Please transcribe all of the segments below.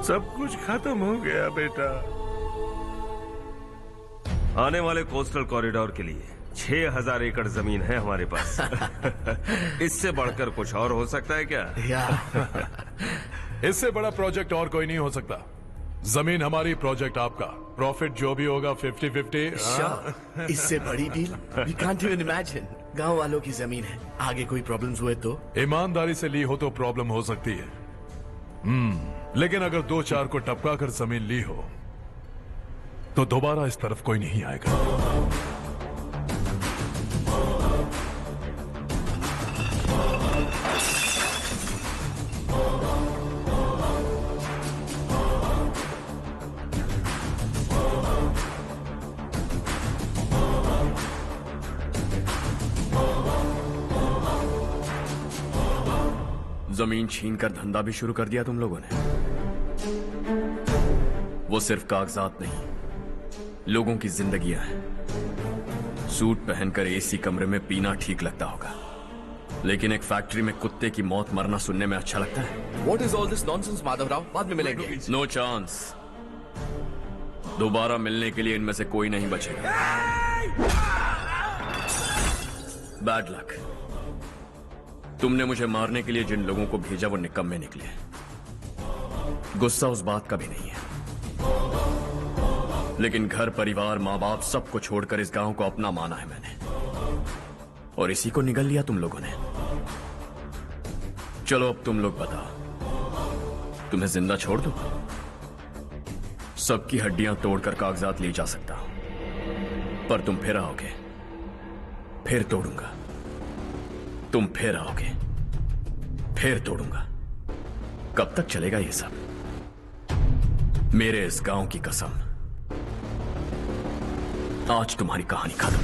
सब कुछ खत्म हो गया बेटा। आने वाले कोस्टल कॉरिडोर के लिए 6000 एकड़ जमीन है हमारे पास। इससे बढ़कर कुछ और हो सकता है क्या? इससे बड़ा प्रोजेक्ट और कोई नहीं हो सकता। जमीन हमारी, प्रोजेक्ट आपका। प्रॉफिट जो भी होगा 50-50। इससे बड़ी deal we can't even imagine. गांव वालों की जमीन है, आगे कोई प्रॉब्लम्स हुए तो? ईमानदारी से ली हो तो प्रॉब्लम हो सकती है। लेकिन अगर 2-4 को टपका कर जमीन ली हो तो दोबारा इस तरफ कोई नहीं आएगा। जमीन छीनकर धंधा भी शुरू कर दिया तुम लोगों ने। वो सिर्फ कागजात नहीं, लोगों की जिंदगियां हैं। सूट पहनकर एसी कमरे में पीना ठीक लगता होगा, लेकिन एक फैक्ट्री में कुत्ते की मौत मरना सुनने में अच्छा लगता है। What is all this nonsense, Madhavrao? बाद में मिलेंगे। No chance. दोबारा मिलने के लिए इनमें से कोई नहीं बचेगा। Bad luck. तुमने मुझे मारने के लिए जिन लोगों को भेजा वो निकम्मे निकले। गुस्सा उस बात का भी नहीं है, लेकिन घर परिवार माँ बाप सबको छोड़कर इस गांव को अपना माना है मैंने, और इसी को निगल लिया तुम लोगों ने। चलो अब तुम लोग बताओ, तुम्हें जिंदा छोड़ दूं? सबकी हड्डियां तोड़कर कागजात ले जा सकता हूं, पर तुम फिर आओगे, फिर तोड़ूंगा। तुम फिर आओगे, फिर तोड़ूंगा। कब तक चलेगा ये सब? मेरे इस गांव की कसम, आज तुम्हारी कहानी खत्म।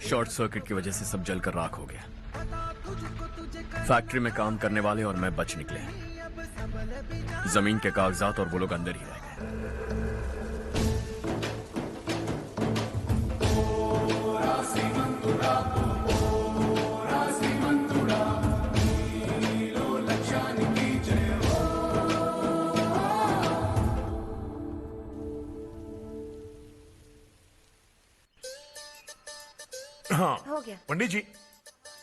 शॉर्ट सर्किट की वजह से सब जलकर राख हो गया। फैक्ट्री में काम करने वाले और मैं बच निकले। जमीन के कागजात और वो लोग अंदर ही रह गए। हाँ हो गया। पंडित जी,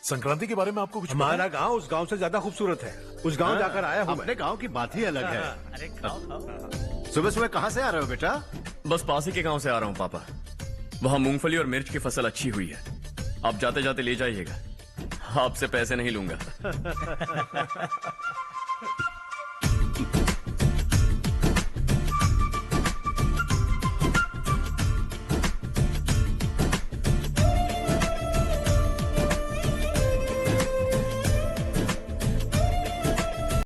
संक्रांति के बारे में आपको कुछ हमारा गांव उस गांव से ज्यादा खूबसूरत है। उस गांव जाकर आया हूँ अपने गांव की बात ही अलग है। सुबह सुबह कहाँ से आ रहे हो बेटा? बस पास ही के गांव से आ रहा हूं पापा। वहां मूंगफली और मिर्च की फसल अच्छी हुई है। आप जाते जाते ले जाइएगा। आपसे पैसे नहीं लूंगा।